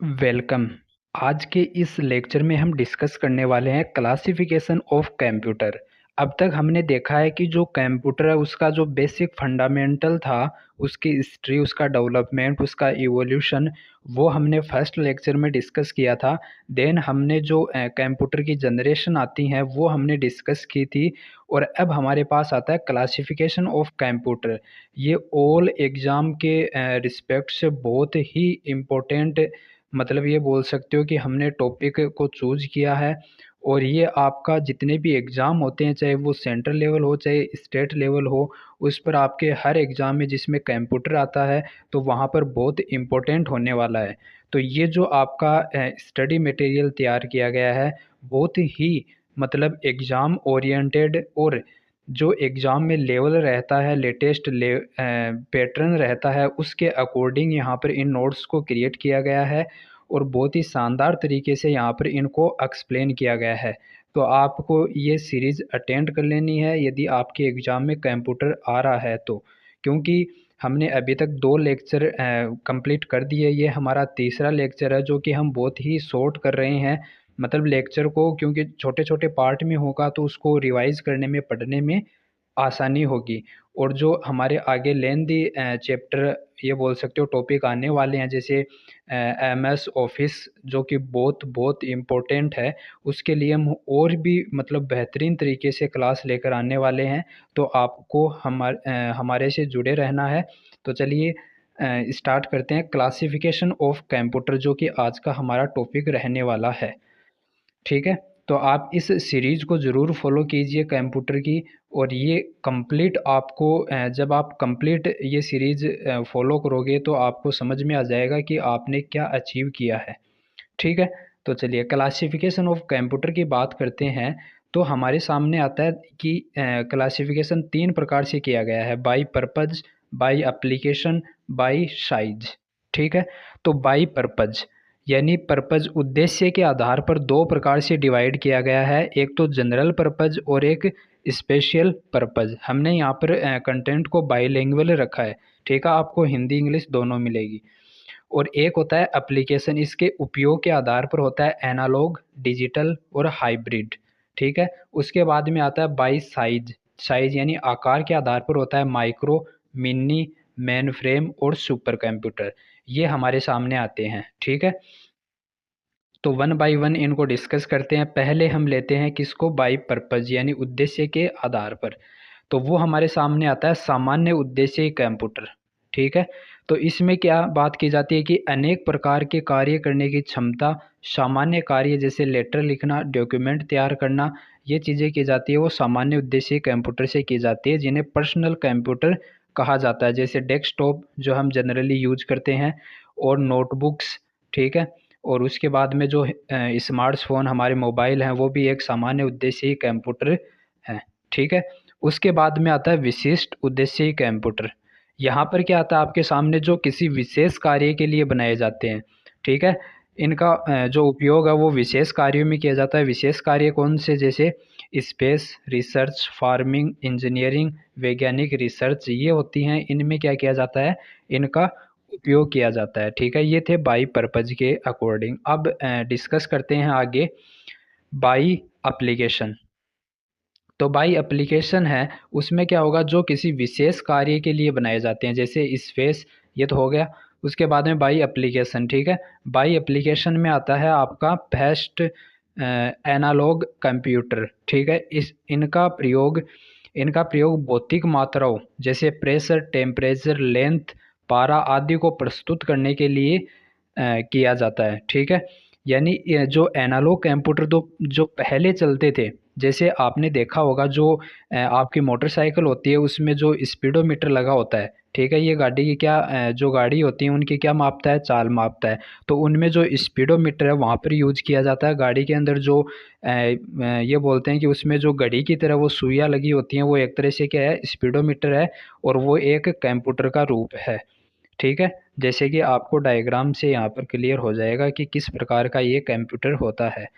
Welcome. आज के इस लेक्चर में हम डिस्कस करने वाले हैं क्लासिफिकेशन ऑफ कंप्यूटर। अब तक हमने देखा है कि जो कंप्यूटर है उसका जो बेसिक फंडामेंटल था, उसकी हिस्ट्री, उसका डेवलपमेंट, उसका इवोल्यूशन, वो हमने फर्स्ट लेक्चर में डिस्कस किया था। देन हमने जो कंप्यूटर की जनरेशन आती हैं वो हमने डिस्कस की थी। और अब हमारे पास आता है क्लासिफिकेशन ऑफ कंप्यूटर। ये ऑल एग्ज़ाम के रिस्पेक्ट से बहुत ही इम्पोर्टेंट, मतलब ये बोल सकते हो कि हमने टॉपिक को चूज़ किया है। और ये आपका जितने भी एग्ज़ाम होते हैं, चाहे वो सेंट्रल लेवल हो चाहे स्टेट लेवल हो, उस पर आपके हर एग्ज़ाम में जिसमें कंप्यूटर आता है तो वहाँ पर बहुत इम्पोर्टेंट होने वाला है। तो ये जो आपका स्टडी मटेरियल तैयार किया गया है, बहुत ही मतलब एग्ज़ाम ओरिएंटेड, और जो एग्ज़ाम में लेवल रहता है, लेटेस्ट पैटर्न रहता है, उसके अकॉर्डिंग यहाँ पर इन नोट्स को क्रिएट किया गया है। और बहुत ही शानदार तरीके से यहाँ पर इनको एक्सप्लेन किया गया है। तो आपको ये सीरीज़ अटेंड कर लेनी है यदि आपके एग्ज़ाम में कंप्यूटर आ रहा है तो, क्योंकि हमने अभी तक 2 लेक्चर कंप्लीट कर दिए। ये हमारा तीसरा लेक्चर है जो कि हम बहुत ही शॉर्ट कर रहे हैं, मतलब लेक्चर को, क्योंकि छोटे छोटे पार्ट में होगा तो उसको रिवाइज़ करने में, पढ़ने में आसानी होगी। और जो हमारे आगे लेंदी चैप्टर, ये बोल सकते हो टॉपिक आने वाले हैं, जैसे एमएस ऑफिस, जो कि बहुत बहुत इम्पोर्टेंट है, उसके लिए हम और भी मतलब बेहतरीन तरीके से क्लास लेकर आने वाले हैं। तो आपको हमारे से जुड़े रहना है। तो चलिए स्टार्ट करते हैं क्लासिफिकेशन ऑफ कंप्यूटर, जो कि आज का हमारा टॉपिक रहने वाला है। ठीक है, तो आप इस सीरीज़ को ज़रूर फॉलो कीजिए कंप्यूटर की। और ये कंप्लीट आपको जब आप कंप्लीट ये सीरीज़ फॉलो करोगे तो आपको समझ में आ जाएगा कि आपने क्या अचीव किया है। ठीक है, तो चलिए क्लासिफिकेशन ऑफ कंप्यूटर की बात करते हैं। तो हमारे सामने आता है कि क्लासिफिकेशन 3 प्रकार से किया गया है: by purpose, by application, by size. ठीक है, तो बाय पर्पज़ यानी पर्पज़, उद्देश्य के आधार पर 2 प्रकार से डिवाइड किया गया है। एक तो जनरल पर्पज़ और एक स्पेशल पर्पज़। हमने यहाँ पर कंटेंट को बाईलिंगुअल रखा है। ठीक है, आपको हिंदी इंग्लिश दोनों मिलेगी। और एक होता है एप्लीकेशन, इसके उपयोग के आधार पर होता है एनालॉग, डिजिटल और हाइब्रिड। ठीक है, उसके बाद में आता है बाई साइज। साइज यानी आकार के आधार पर होता है माइक्रो, मिनी, मेन फ्रेम और सुपर कंप्यूटर। ये हमारे सामने आते हैं। ठीक है, तो वन बाय वन इनको डिस्कस करते हैं। पहले हम लेते हैं किसको, बाई पर्पज़ यानी उद्देश्य के आधार पर। तो वो हमारे सामने आता है सामान्य उद्देश्य कंप्यूटर। ठीक है, तो इसमें क्या बात की जाती है कि अनेक प्रकार के कार्य करने की क्षमता, सामान्य कार्य जैसे लेटर लिखना, डॉक्यूमेंट तैयार करना, ये चीज़ें की जाती है वो सामान्य उद्देश्य कंप्यूटर से की जाती है, जिन्हें पर्सनल कंप्यूटर कहा जाता है। जैसे डेस्कटॉप जो हम जनरली यूज करते हैं, और नोटबुक्स। ठीक है, और उसके बाद में जो स्मार्टफ़ोन हमारे मोबाइल हैं वो भी एक सामान्य उद्देश्यीय कंप्यूटर हैं। ठीक है, उसके बाद में आता है विशिष्ट उद्देश्यीय कंप्यूटर। यहाँ पर क्या आता है आपके सामने, जो किसी विशेष कार्य के लिए बनाए जाते हैं। ठीक है, इनका जो उपयोग है वो विशेष कार्यों में किया जाता है। विशेष कार्य कौन से, जैसे स्पेस रिसर्च, फार्मिंग, इंजीनियरिंग, वैज्ञानिक रिसर्च, ये होती हैं। इनमें क्या किया जाता है, इनका उपयोग किया जाता है। ठीक है, ये थे बाई पर्पज के अकॉर्डिंग। अब डिस्कस करते हैं आगे बाई एप्लीकेशन। तो बाई एप्लीकेशन है, उसमें क्या होगा, जो किसी विशेष कार्य के लिए बनाए जाते हैं, जैसे स्पेस, ये तो हो गया। उसके बाद में बाई एप्लीकेशन। ठीक है, बाई एप्लीकेशन में आता है आपका फर्स्ट एनालॉग कंप्यूटर। ठीक है, इनका प्रयोग भौतिक मात्राओं जैसे प्रेशर, टेम्परेचर, लेंथ, पारा आदि को प्रस्तुत करने के लिए किया जाता है। ठीक है, यानी ये जो एनालॉग कंप्यूटर दो जो पहले चलते थे, जैसे आपने देखा होगा जो आपकी मोटरसाइकिल होती है उसमें जो स्पीडोमीटर लगा होता है। ठीक है, ये गाड़ी की क्या जो गाड़ी होती है उनकी क्या मापता है, चाल मापता है। तो उनमें जो स्पीडोमीटर है वहाँ पर यूज किया जाता है। गाड़ी के अंदर जो ये बोलते हैं कि उसमें जो घड़ी की तरह वो सुइयाँ लगी होती हैं, वो एक तरह से क्या है, स्पीडोमीटर है। और वो एक कंप्यूटर का रूप है। ठीक है, जैसे कि आपको डायग्राम से यहाँ पर क्लियर हो जाएगा कि किस प्रकार का ये कंप्यूटर होता है।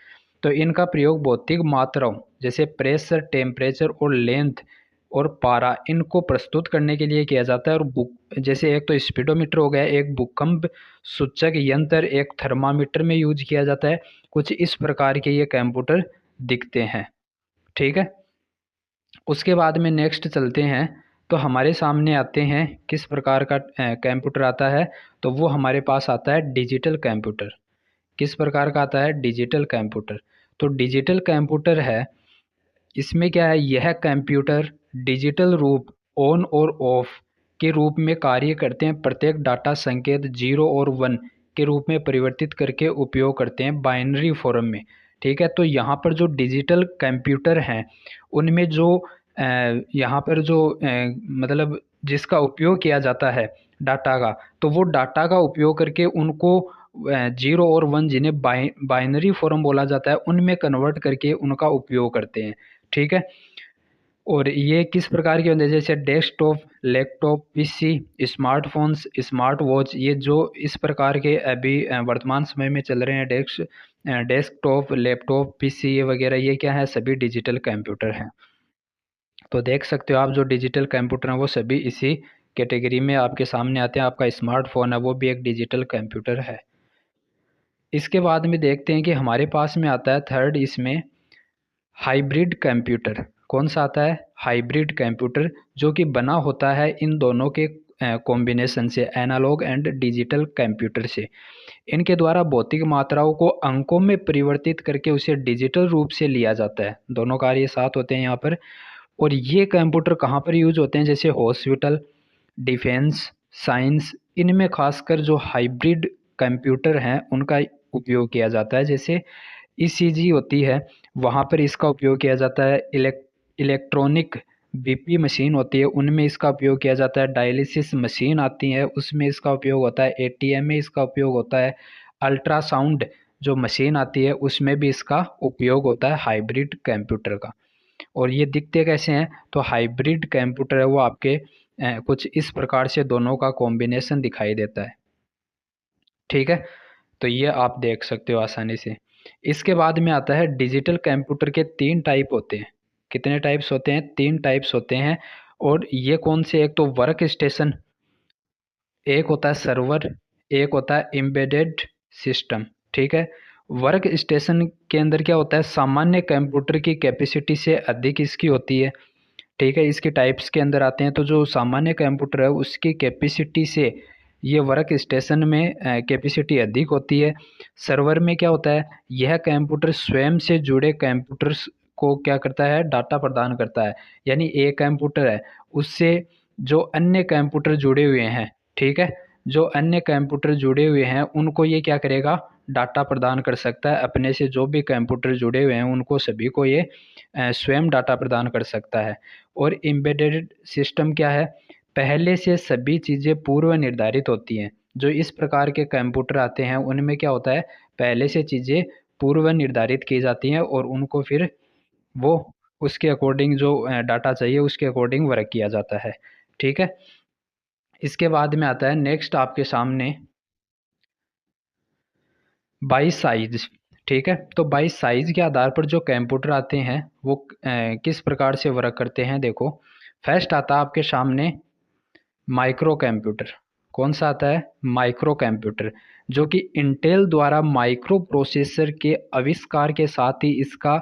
तो इनका प्रयोग भौतिक मात्राओं जैसे प्रेशर, टेम्परेचर और लेंथ और पारा इनको प्रस्तुत करने के लिए किया जाता है। और जैसे एक तो स्पीडोमीटर हो गया, एक भूकंप सूचक यंत्र, एक थर्मामीटर में यूज किया जाता है। कुछ इस प्रकार के ये कंप्यूटर दिखते हैं। ठीक है, उसके बाद में नेक्स्ट चलते हैं तो हमारे सामने आते हैं किस प्रकार का कंप्यूटर आता है। तो वो हमारे पास आता है डिजिटल कंप्यूटर। किस प्रकार का आता है? Digital computer. तो डिजिटल कंप्यूटर है, इसमें क्या है, यह कंप्यूटर डिजिटल रूप ऑन और ऑफ के रूप में कार्य करते हैं। प्रत्येक डाटा संकेत 0 और 1 के रूप में परिवर्तित करके उपयोग करते हैं बाइनरी फॉर्म में। ठीक है, तो यहाँ पर जो डिजिटल कंप्यूटर हैं उनमें जो यहाँ पर जो मतलब जिसका उपयोग किया जाता है डाटा का, तो वो डाटा का उपयोग करके उनको 0 और 1 जिन्हें बाइनरी फॉर्म बोला जाता है उनमें कन्वर्ट करके उनका उपयोग करते हैं। ठीक है, और ये किस प्रकार के होते हैं? जैसे desktop, laptop, PC, smartphones, smart watch, ये जो इस प्रकार के अभी वर्तमान समय में चल रहे हैं डेस्कटॉप, लैपटॉप, पीसी ये वगैरह, ये क्या है? सभी डिजिटल कंप्यूटर हैं। तो देख सकते हो आप जो डिजिटल कंप्यूटर हैं वो सभी इसी कैटेगरी में आपके सामने आते हैं। आपका स्मार्टफोन है वो भी एक डिजिटल कंप्यूटर है। इसके बाद में देखते हैं कि हमारे पास में आता है थर्ड इसमें हाइब्रिड कंप्यूटर। कौन सा आता है? हाइब्रिड कंप्यूटर, जो कि बना होता है इन दोनों के कॉम्बिनेशन से, एनालॉग एंड डिजिटल कंप्यूटर से। इनके द्वारा भौतिक मात्राओं को अंकों में परिवर्तित करके उसे डिजिटल रूप से लिया जाता है। दोनों कार्य साथ होते हैं यहाँ पर। और ये कंप्यूटर कहाँ पर यूज होते हैं? जैसे हॉस्पिटल, डिफेंस, साइंस, इनमें खासकर जो हाइब्रिड कंप्यूटर हैं उनका उपयोग किया जाता है। जैसे ईसीजी होती है वहाँ पर इसका उपयोग किया जाता है। इलेक्ट्रॉनिक बीपी मशीन होती है उनमें इसका उपयोग किया जाता है। डायलिसिस मशीन आती है उसमें इसका उपयोग होता है। एटीएम में इसका उपयोग होता है। अल्ट्रासाउंड जो मशीन आती है उसमें भी इसका उपयोग होता है हाइब्रिड कंप्यूटर का। और ये दिखते कैसे हैं? तो हाइब्रिड कंप्यूटर है वो आपके कुछ इस प्रकार से दोनों का कॉम्बिनेशन दिखाई देता है। ठीक है, तो ये आप देख सकते हो आसानी से। इसके बाद में आता है डिजिटल कंप्यूटर के 3 टाइप होते हैं। कितने टाइप्स होते हैं? 3 टाइप्स होते हैं। और ये कौन से? एक तो वर्क स्टेशन, एक होता है सर्वर, एक होता है एम्बेडेड सिस्टम। ठीक है, वर्क स्टेशन के अंदर क्या होता है? सामान्य कंप्यूटर की कैपेसिटी से अधिक इसकी होती है। ठीक है, इसके टाइप्स के अंदर आते हैं तो जो सामान्य कंप्यूटर है उसकी कैपेसिटी से ये वर्क स्टेशन में कैपेसिटी अधिक होती है। सर्वर में क्या होता है? यह कंप्यूटर स्वयं से जुड़े कंप्यूटर्स को क्या करता है? डाटा प्रदान करता है। यानी एक कंप्यूटर है उससे जो अन्य कंप्यूटर जुड़े हुए हैं, ठीक है, जो अन्य कंप्यूटर जुड़े हुए हैं उनको ये क्या करेगा? डाटा प्रदान कर सकता है। अपने से जो भी कंप्यूटर जुड़े हुए हैं उनको सभी को ये स्वयं डाटा प्रदान कर सकता है। और एम्बेडेड सिस्टम क्या है? पहले से सभी चीज़ें पूर्व निर्धारित होती हैं। जो इस प्रकार के कंप्यूटर आते हैं उनमें क्या होता है? पहले से चीज़ें पूर्व निर्धारित की जाती हैं और उनको फिर वो उसके अकॉर्डिंग जो डाटा चाहिए उसके अकॉर्डिंग वर्क किया जाता है। ठीक है, इसके बाद में आता है नेक्स्ट आपके सामने बाई साइज। ठीक है, तो बाई साइज के आधार पर जो कंप्यूटर आते हैं वो किस प्रकार से वर्क करते हैं? देखो, फर्स्ट आता है आपके सामने माइक्रो कंप्यूटर। कौन सा आता है? माइक्रो कंप्यूटर, जो कि इंटेल द्वारा माइक्रो प्रोसेसर के आविष्कार के साथ ही इसका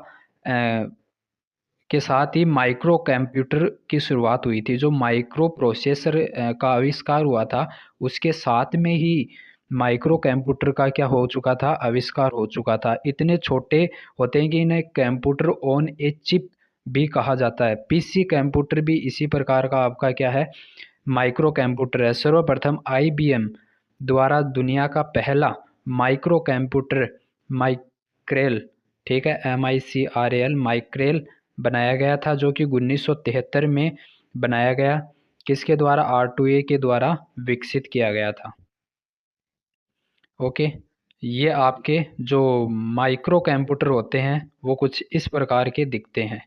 माइक्रो कंप्यूटर की शुरुआत हुई थी। जो माइक्रो प्रोसेसर का आविष्कार हुआ था उसके साथ में ही माइक्रो कंप्यूटर का क्या हो चुका था? आविष्कार हो चुका था। इतने छोटे होते हैं कि इन्हें कंप्यूटर ऑन ए चिप भी कहा जाता है। पीसी कंप्यूटर भी इसी प्रकार का आपका क्या है? माइक्रो कंप्यूटर है। सर्वप्रथम आईबीएम द्वारा दुनिया का पहला माइक्रो कंप्यूटर माइक्रेल, ठीक है, MICRAL माइक्रेल बनाया गया था, जो कि 1973 में बनाया गया। किसके द्वारा? R2A के द्वारा विकसित किया गया था। ओके, ये आपके जो माइक्रो कंप्यूटर होते हैं वो कुछ इस प्रकार के दिखते हैं।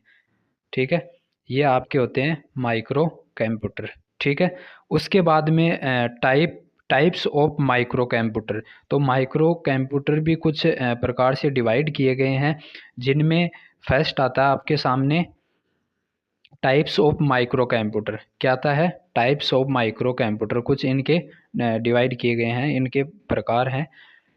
ठीक है, ये आपके होते हैं माइक्रो कंप्यूटर। ठीक है, उसके बाद में टाइप्स ऑफ माइक्रो कंप्यूटर। तो माइक्रो कंप्यूटर भी कुछ प्रकार से डिवाइड किए गए हैं, जिनमें फर्स्ट आता है आपके सामने टाइप्स ऑफ माइक्रो कंप्यूटर क्या आता है? टाइप्स ऑफ माइक्रो कंप्यूटर कुछ इनके डिवाइड किए गए हैं, इनके प्रकार हैं।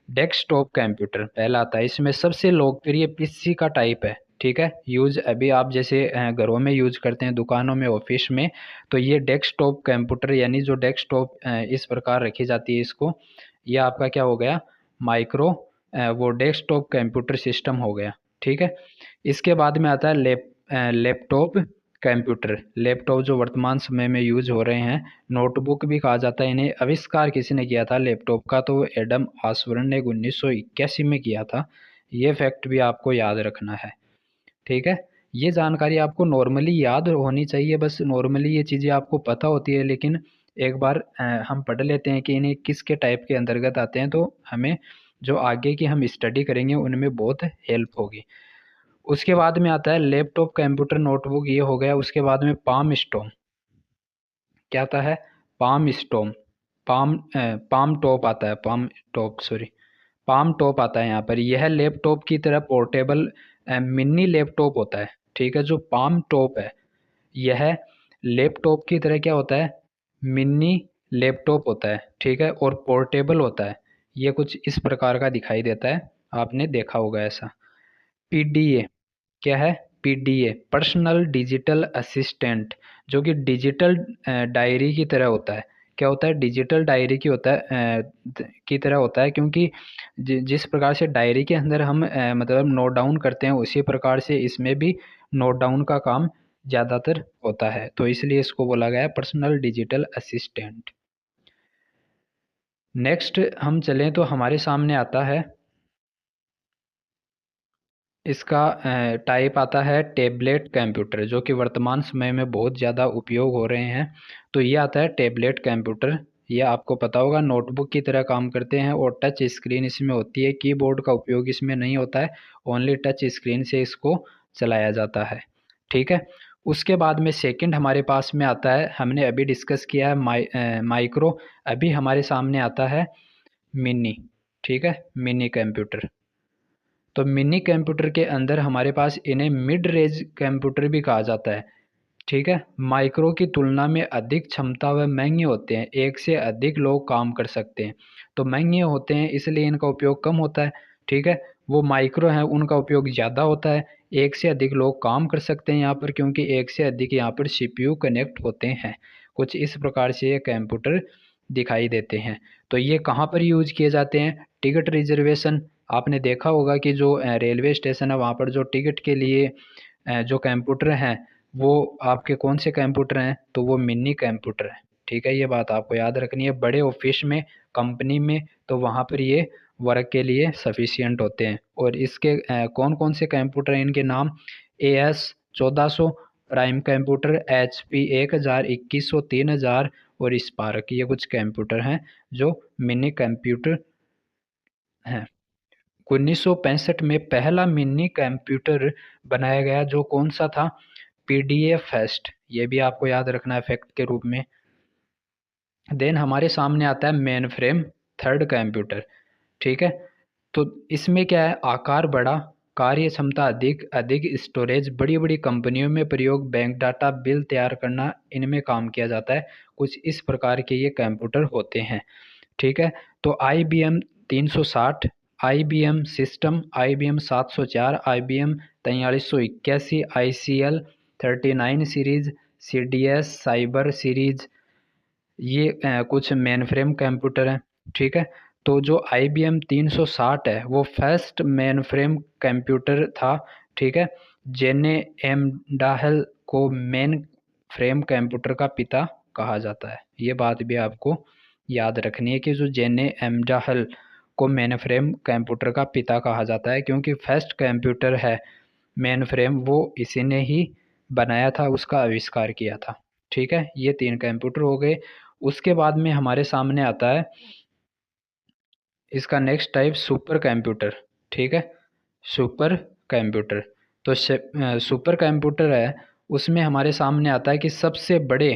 डेस्कटॉप कंप्यूटर पहला आता है, इसमें सबसे लोकप्रिय पीसी का टाइप है। ठीक है, यूज अभी आप जैसे घरों में यूज करते हैं, दुकानों में, ऑफिस में, तो ये डेस्कटॉप कंप्यूटर यानी जो डेस्कटॉप इस प्रकार रखी जाती है इसको, ये आपका क्या हो गया? माइक्रो वो डेस्कटॉप कंप्यूटर सिस्टम हो गया। ठीक है, इसके बाद में आता है लैपटॉप कंप्यूटर। लैपटॉप जो वर्तमान समय में यूज हो रहे हैं, नोटबुक भी कहा जाता है इन्हें। आविष्कार किसने किया था लैपटॉप का? तो एडम ऑसबर्न ने 1981 में किया था। ये फैक्ट भी आपको याद रखना है। ठीक है, ये जानकारी आपको नॉर्मली याद होनी चाहिए, बस नॉर्मली ये चीज़ें आपको पता होती है, लेकिन एक बार हम पढ़ लेते हैं कि इन्हें किसके टाइप के अंतर्गत आते हैं, तो हमें जो आगे की हम स्टडी करेंगे उनमें बहुत हेल्प होगी। उसके बाद में आता है लैपटॉप कंप्यूटर नोटबुक, ये हो गया। उसके बाद में पाम स्टॉम क्या आता है? पाम स्टॉम, पाम टॉप आता है, palm top sorry, palm top आता है यहाँ पर। यह लैपटॉप की तरह पोर्टेबल मिनी लैपटॉप होता है। ठीक है, जो पाम टॉप है यह लैपटॉप की तरह क्या होता है? मिनी लैपटॉप होता है। ठीक है, और पोर्टेबल होता है। ये कुछ इस प्रकार का दिखाई देता है, आपने देखा होगा ऐसा। पीडीए क्या है? पीडीए पर्सनल डिजिटल असिस्टेंट, जो कि डिजिटल डायरी की तरह होता है। क्या होता है? डिजिटल डायरी की होता है की तरह होता है, क्योंकि जिस प्रकार से डायरी के अंदर हम मतलब नोट डाउन करते हैं, उसी प्रकार से इसमें भी नोट डाउन का काम ज़्यादातर होता है, तो इसलिए इसको बोला गया है पर्सनल डिजिटल असिस्टेंट। नेक्स्ट हम चलें तो हमारे सामने आता है, इसका टाइप आता है टैबलेट कंप्यूटर, जो कि वर्तमान समय में बहुत ज़्यादा उपयोग हो रहे हैं। तो ये आता है टैबलेट कंप्यूटर। ये आपको पता होगा नोटबुक की तरह काम करते हैं, और टच स्क्रीन इसमें होती है, कीबोर्ड का उपयोग इसमें नहीं होता है, ओनली टच स्क्रीन से इसको चलाया जाता है। ठीक है, उसके बाद में सेकंड हमारे पास में आता है, हमने अभी डिस्कस किया है माइक्रो, अभी हमारे सामने आता है मिनी। ठीक है, मिनी कंप्यूटर। तो मिनी कंप्यूटर के अंदर हमारे पास इन्हें मिड रेंज कंप्यूटर भी कहा जाता है। ठीक है, माइक्रो की तुलना में अधिक क्षमता व महंगे होते हैं, एक से अधिक लोग काम कर सकते हैं। तो महंगे होते हैं इसलिए इनका उपयोग कम होता है। ठीक है, वो माइक्रो हैं उनका उपयोग ज़्यादा होता है, एक से अधिक लोग काम कर सकते हैं यहाँ पर, क्योंकि एक से अधिक यहाँ पर सीपीयू कनेक्ट होते हैं। कुछ इस प्रकार से ये कंप्यूटर दिखाई देते हैं। तो ये कहाँ पर यूज किए जाते हैं? टिकट रिजर्वेशन, आपने देखा होगा कि जो रेलवे स्टेशन है वहाँ पर जो टिकट के लिए जो कंप्यूटर हैं, वो आपके कौन से कंप्यूटर हैं? तो वो मिनी कंप्यूटर है। ठीक है, ये बात आपको याद रखनी है। बड़े ऑफिस में, कंपनी में, तो वहाँ पर ये वर्क के लिए सफिशियंट होते हैं। और इसके कौन कौन से कंप्यूटर हैं, इनके नाम? AS 1400, प्राइम कंप्यूटर, HP 1000, 2100, 3000 और स्पार्क, ये कुछ कंप्यूटर हैं जो मिनी कंप्यूटर हैं। 1965 में पहला मिनी कंप्यूटर बनाया गया, जो कौन सा था? पीडीए फेस्ट, ये भी आपको याद रखना है फैक्ट के रूप में। देन हमारे सामने आता है मेन फ्रेम थर्ड कंप्यूटर। ठीक है, तो इसमें क्या है? आकार बड़ा, कार्य क्षमता अधिक, अधिक स्टोरेज, बड़ी बड़ी कंपनियों में प्रयोग, बैंक डाटा, बिल तैयार करना, इनमें काम किया जाता है। कुछ इस प्रकार के ये कंप्यूटर होते हैं। ठीक है, तो IBM 360, IBM system, IBM 704, IBM 4381, ICL 39 series, CDS cyber series, ये कुछ मेन फ्रेम कंप्यूटर हैं। ठीक है, तो जो IBM 360 है वो फर्स्ट मेन फ्रेम कंप्यूटर था। ठीक है, जेने एमडाहल को मेन फ्रेम कंप्यूटर का पिता कहा जाता है। ये बात भी आपको याद रखनी है कि जो जेने एमडाहल को मेन फ्रेम कंप्यूटर का पिता कहा जाता है, क्योंकि फर्स्ट कंप्यूटर है मेन फ्रेम वो इसी ने ही बनाया था, उसका आविष्कार किया था। ठीक है, ये 3 कंप्यूटर हो गए। उसके बाद में हमारे सामने आता है इसका नेक्स्ट टाइप सुपर कंप्यूटर। ठीक है, सुपर कंप्यूटर। तो सुपर कंप्यूटर है, उसमें हमारे सामने आता है कि सबसे बड़े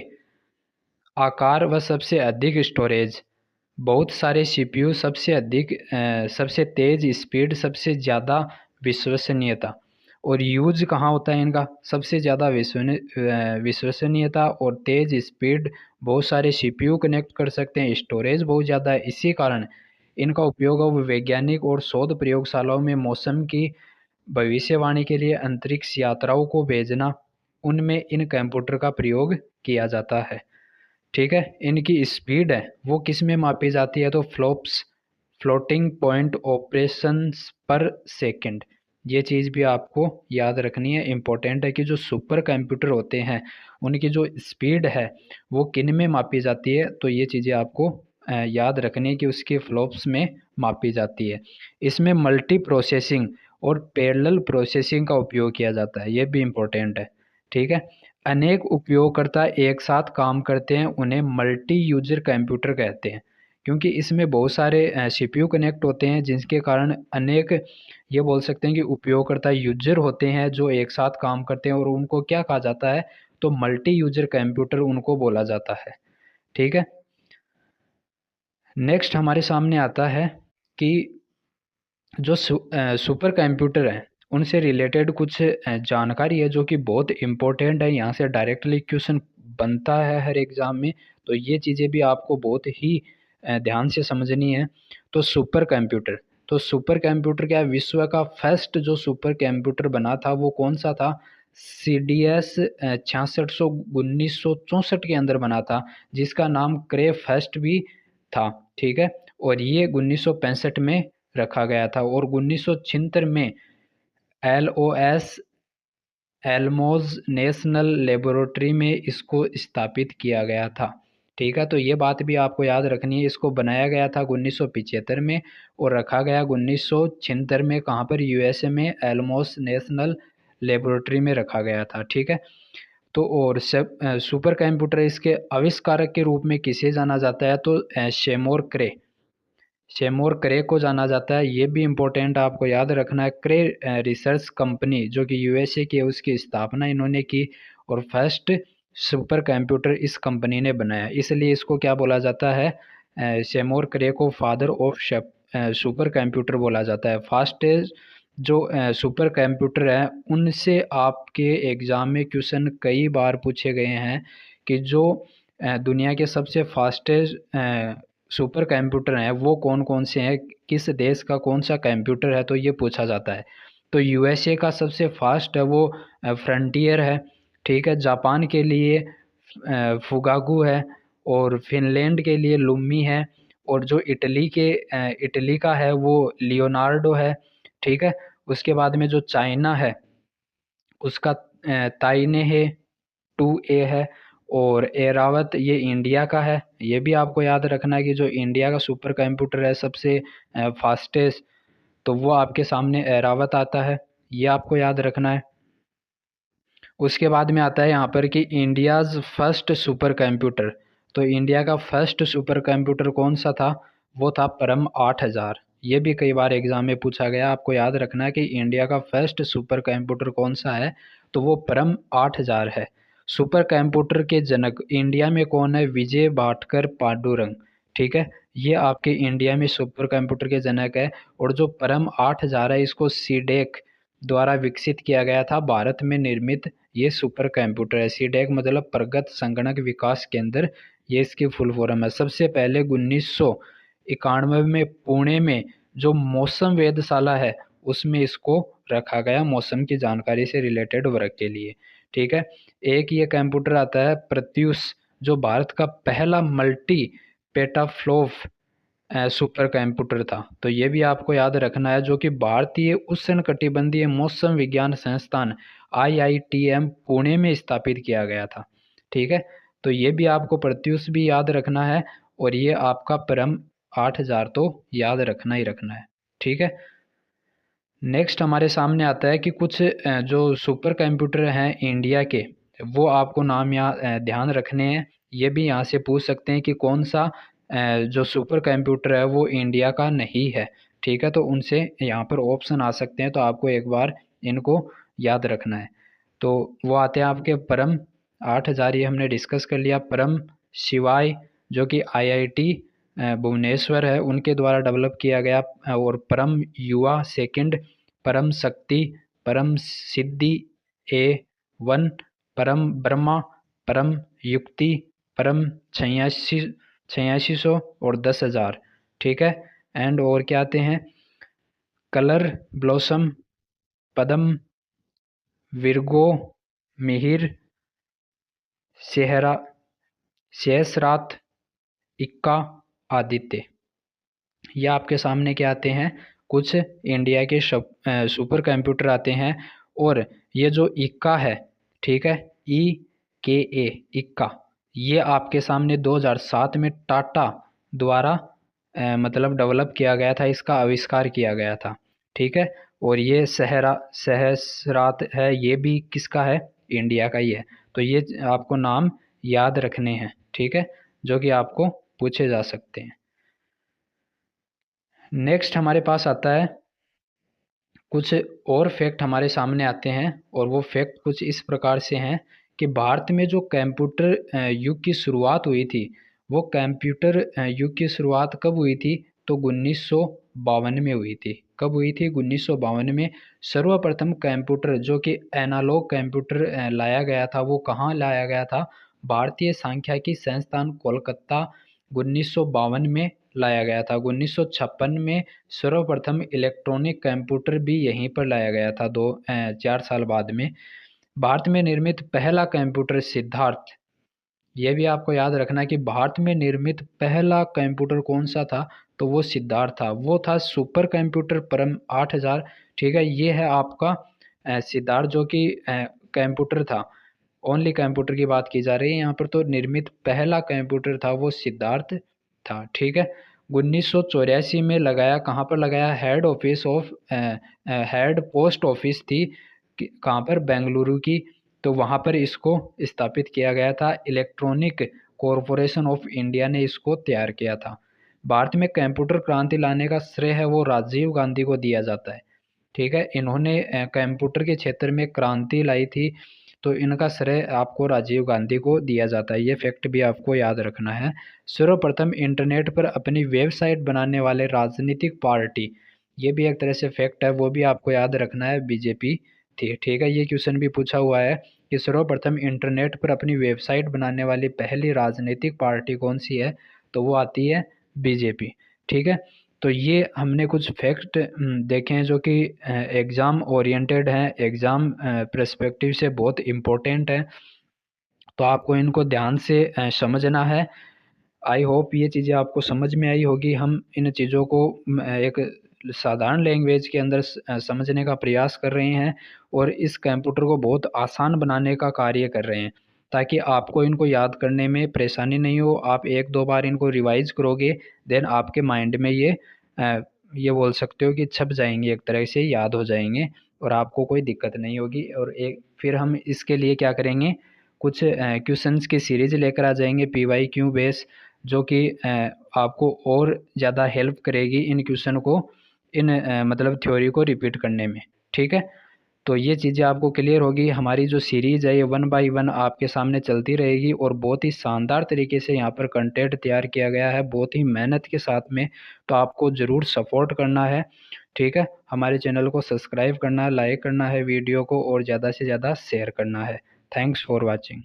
आकार व सबसे अधिक स्टोरेज, बहुत सारे CPU, सबसे अधिक सबसे तेज़ स्पीड, सबसे ज़्यादा विश्वसनीयता। और यूज कहाँ होता है इनका, सबसे ज़्यादा विश्वसनीयता और तेज़ स्पीड, बहुत सारे सीपीयू कनेक्ट कर सकते हैं, स्टोरेज बहुत ज़्यादा है। इसी कारण इनका उपयोग अब वैज्ञानिक और शोध प्रयोगशालाओं में मौसम की भविष्यवाणी के लिए अंतरिक्ष यात्राओं को भेजना, उनमें इन कंप्यूटर का प्रयोग किया जाता है। ठीक है, इनकी स्पीड है वो किस में मापी जाती है, तो फ्लोप्स, फ्लोटिंग पॉइंट ऑपरेशंस पर सेकंड। ये चीज़ भी आपको याद रखनी है, इम्पोर्टेंट है कि जो सुपर कंप्यूटर होते हैं उनकी जो स्पीड है वो किन में मापी जाती है, तो ये चीज़ें आपको याद रखनी है कि उसके फ्लॉप्स में मापी जाती है। इसमें मल्टी प्रोसेसिंग और पैरेलल प्रोसेसिंग का उपयोग किया जाता है, ये भी इम्पोर्टेंट है। ठीक है, अनेक उपयोगकर्ता एक साथ काम करते हैं, उन्हें मल्टी यूजर कंप्यूटर कहते हैं, क्योंकि इसमें बहुत सारे सीपीयू कनेक्ट होते हैं जिसके कारण अनेक, ये बोल सकते हैं कि उपयोगकर्ता यूजर होते हैं जो एक साथ काम करते हैं, और उनको क्या कहा जाता है, तो मल्टी यूजर कंप्यूटर उनको बोला जाता है। ठीक है, नेक्स्ट हमारे सामने आता है कि जो सुपर कंप्यूटर हैं उनसे रिलेटेड कुछ जानकारी है जो कि बहुत इम्पोर्टेंट है, यहाँ से डायरेक्टली क्वेश्चन बनता है हर एग्ज़ाम में, तो ये चीज़ें भी आपको बहुत ही ध्यान से समझनी है। तो सुपर कंप्यूटर क्या है, विश्व का फर्स्ट जो सुपर कंप्यूटर बना था वो कौन सा था, CDS 6600 1964 के अंदर बना था, जिसका नाम क्रे फर्स्ट भी था। ठीक है, और ये 1965 में रखा गया था, और 1976 में LOS एल्मोज नेशनल लेबोरेटरी में इसको स्थापित किया गया था। ठीक है, तो ये बात भी आपको याद रखनी है, इसको बनाया गया था 1975 में और रखा गया 1976 में, कहाँ पर, USA में एल्मोस नेशनल लेबोरेटरी में रखा गया था। ठीक है, तो और सुपर कंप्यूटर इसके आविष्कारक के रूप में किसे जाना जाता है, तो शेमोर क्रे को जाना जाता है। ये भी इम्पोर्टेंट आपको याद रखना है। क्रे रिसर्च कंपनी जो कि USA की है, उसकी स्थापना इन्होंने की, और फर्स्ट सुपर कंप्यूटर इस कंपनी ने बनाया, इसलिए इसको क्या बोला जाता है, शेमोर क्रे को फादर ऑफ सुपर कंप्यूटर बोला जाता है। फास्टेस्ट जो सुपर कंप्यूटर है उनसे आपके एग्ज़ाम में क्वेश्चन कई बार पूछे गए हैं कि जो दुनिया के सबसे फास्टेस्ट सुपर कंप्यूटर हैं वो कौन कौन से हैं, किस देश का कौन सा कंप्यूटर है, तो ये पूछा जाता है। तो USA का सबसे फास्ट है वो फ्रंटियर है। ठीक है, जापान के लिए फुगागू है, और फिनलैंड के लिए लुम्मी है, और जो इटली का है वो लियोनार्डो है। ठीक है, उसके बाद में जो चाइना है उसका ताइने है, 2A है, और एरावत ये इंडिया का है। ये भी आपको याद रखना है कि जो इंडिया का सुपर कंप्यूटर है सबसे फास्टेस्ट, तो वो आपके सामने एरावत आता है, ये आपको याद रखना है। उसके बाद में आता है यहाँ पर कि इंडियाज़ फर्स्ट सुपर कंप्यूटर, तो इंडिया का फर्स्ट सुपर कंप्यूटर कौन सा था, वो था परम 8000। ये भी कई बार एग्जाम में पूछा गया, आपको याद रखना है कि इंडिया का फर्स्ट सुपर कंप्यूटर कौन सा है, तो वो परम 8000 है। सुपर कंप्यूटर के जनक इंडिया में कौन है, विजय भाटकर पांडुरंग। ठीक है, ये आपके इंडिया में सुपर कंप्यूटर के जनक है, और जो परम 8000 है इसको सीडेक द्वारा विकसित किया गया था, भारत में निर्मित ये सुपर कंप्यूटर है। सीडेक मतलब प्रगत संगणक विकास केंद्र, ये इसकी फुल फॉर्म है। सबसे पहले 1991 में पुणे में जो मौसम वेधशाला है उसमें इसको रखा गया, मौसम की जानकारी से रिलेटेड वर्क के लिए। ठीक है, एक ये कंप्यूटर आता है प्रत्यूष, जो भारत का पहला मल्टी पेटाफ्लोप सुपर कंप्यूटर था, तो ये भी आपको याद रखना है, जो कि भारतीय उष्णकटिबंधीय मौसम विज्ञान संस्थान IITM पुणे में स्थापित किया गया था। ठीक है, तो ये भी आपको प्रत्यूष भी याद रखना है, और ये आपका परम 8000 तो याद रखना ही रखना है। ठीक है, नेक्स्ट हमारे सामने आता है कि कुछ जो सुपर कंप्यूटर हैं इंडिया के, वो आपको नाम यहाँ ध्यान रखने हैं। ये भी यहाँ से पूछ सकते हैं कि कौन सा जो सुपर कंप्यूटर है वो इंडिया का नहीं है। ठीक है, तो उनसे यहाँ पर ऑप्शन आ सकते हैं, तो आपको एक बार इनको याद रखना है। तो वो आते हैं आपके परम 8000, ये हमने डिस्कस कर लिया। परम शिवाय जो कि IIT भुवनेश्वर है उनके द्वारा डेवलप किया गया, और परम युवा सेकंड, परम शक्ति, परम सिद्धि, A1, परम ब्रह्मा, परम युक्ति, परम 8600 और 10,000। ठीक है। एंड और क्या आते हैं, कलर, ब्लॉसम, पदम, विरगो, मिहिर, सेहरा, सहस्रात, इक्का, आदित्य। ये आपके सामने क्या आते हैं, कुछ इंडिया के सुपर कंप्यूटर आते हैं। और ये जो इक्का है, ठीक है, EKA, इक्का, ये आपके सामने 2007 में टाटा द्वारा मतलब डेवलप किया गया था, इसका आविष्कार किया गया था। ठीक है। और ये सहस्रात है, ये भी किसका है, इंडिया का ही है। तो ये आपको नाम याद रखने हैं, ठीक है, जो कि आपको पूछे जा सकते हैं। नेक्स्ट हमारे पास आता है, कुछ और फैक्ट हमारे सामने आते हैं, और वो फैक्ट कुछ इस प्रकार से हैं कि भारत में जो कंप्यूटर युग की शुरुआत हुई थी, वो कंप्यूटर युग की शुरुआत कब हुई थी, तो 1952 में हुई थी। कब हुई थी, 1952 में। सर्वप्रथम कंप्यूटर जो कि एनालॉग कंप्यूटर लाया गया था, वो कहाँ लाया गया था, भारतीय सांख्यिकी संस्थान कोलकाता 1952 में लाया गया था। 1956 में सर्वप्रथम इलेक्ट्रॉनिक कंप्यूटर भी यहीं पर लाया गया था, 4 साल बाद में। भारत में निर्मित पहला कंप्यूटर सिद्धार्थ, ये भी आपको याद रखना है कि भारत में निर्मित पहला कंप्यूटर कौन सा था, तो वो सिद्धार्थ था। वो था सुपर कंप्यूटर परम 8000। ठीक है, ये है आपका सिद्धार्थ, जो कि कंप्यूटर था। ओनली कंप्यूटर की बात की जा रही है यहाँ पर, तो निर्मित पहला कंप्यूटर था वो सिद्धार्थ था। ठीक है। 1984 में लगाया, कहाँ पर लगाया, हेड पोस्ट ऑफिस थी कहाँ पर, बेंगलुरु की। तो वहाँ पर इसको स्थापित किया गया था। इलेक्ट्रॉनिक कॉरपोरेशन ऑफ इंडिया ने इसको तैयार किया था। भारत में कंप्यूटर क्रांति लाने का श्रेय है वो राजीव गांधी को दिया जाता है। ठीक है, इन्होंने कंप्यूटर के क्षेत्र में क्रांति लाई थी, तो इनका श्रेय आपको राजीव गांधी को दिया जाता है। ये फैक्ट भी आपको याद रखना है। सर्वप्रथम इंटरनेट पर अपनी वेबसाइट बनाने वाले राजनीतिक पार्टी, ये भी एक तरह से फैक्ट है, वो भी आपको याद रखना है, बीजेपी थी। ठीक है, ये क्वेश्चन भी पूछा हुआ है कि सर्वप्रथम इंटरनेट पर अपनी वेबसाइट बनाने वाली पहली राजनीतिक पार्टी कौन सी है, तो वो आती है बीजेपी। ठीक है। तो ये हमने कुछ फैक्ट देखे हैं जो कि एग्ज़ाम ओरिएंटेड हैं, एग्ज़ाम पर्सपेक्टिव से बहुत इम्पोर्टेंट है, तो आपको इनको ध्यान से समझना है। आई होप ये चीज़ें आपको समझ में आई होगी। हम इन चीज़ों को एक साधारण लैंग्वेज के अंदर समझने का प्रयास कर रहे हैं, और इस कंप्यूटर को बहुत आसान बनाने का कार्य कर रहे हैं, ताकि आपको इनको याद करने में परेशानी नहीं हो। आप 1-2 बार इनको रिवाइज करोगे, देन आपके माइंड में ये बोल सकते हो कि छप जाएंगे, एक तरह से याद हो जाएंगे, और आपको कोई दिक्कत नहीं होगी। और एक फिर हम इसके लिए क्या करेंगे, कुछ क्वेश्चंस की सीरीज लेकर आ जाएंगे, PYQ बेस, जो कि आपको और ज़्यादा हेल्प करेगी इन क्वेश्चन को, इन मतलब थ्योरी को रिपीट करने में। ठीक है, तो ये चीज़ें आपको क्लियर होगी। हमारी जो सीरीज़ है ये 1 बाय 1 आपके सामने चलती रहेगी, और बहुत ही शानदार तरीके से यहाँ पर कंटेंट तैयार किया गया है, बहुत ही मेहनत के साथ में। तो आपको ज़रूर सपोर्ट करना है। ठीक है, हमारे चैनल को सब्सक्राइब करना है, लाइक करना है वीडियो को, और ज़्यादा से ज़्यादा शेयर करना है। Thanks for watching.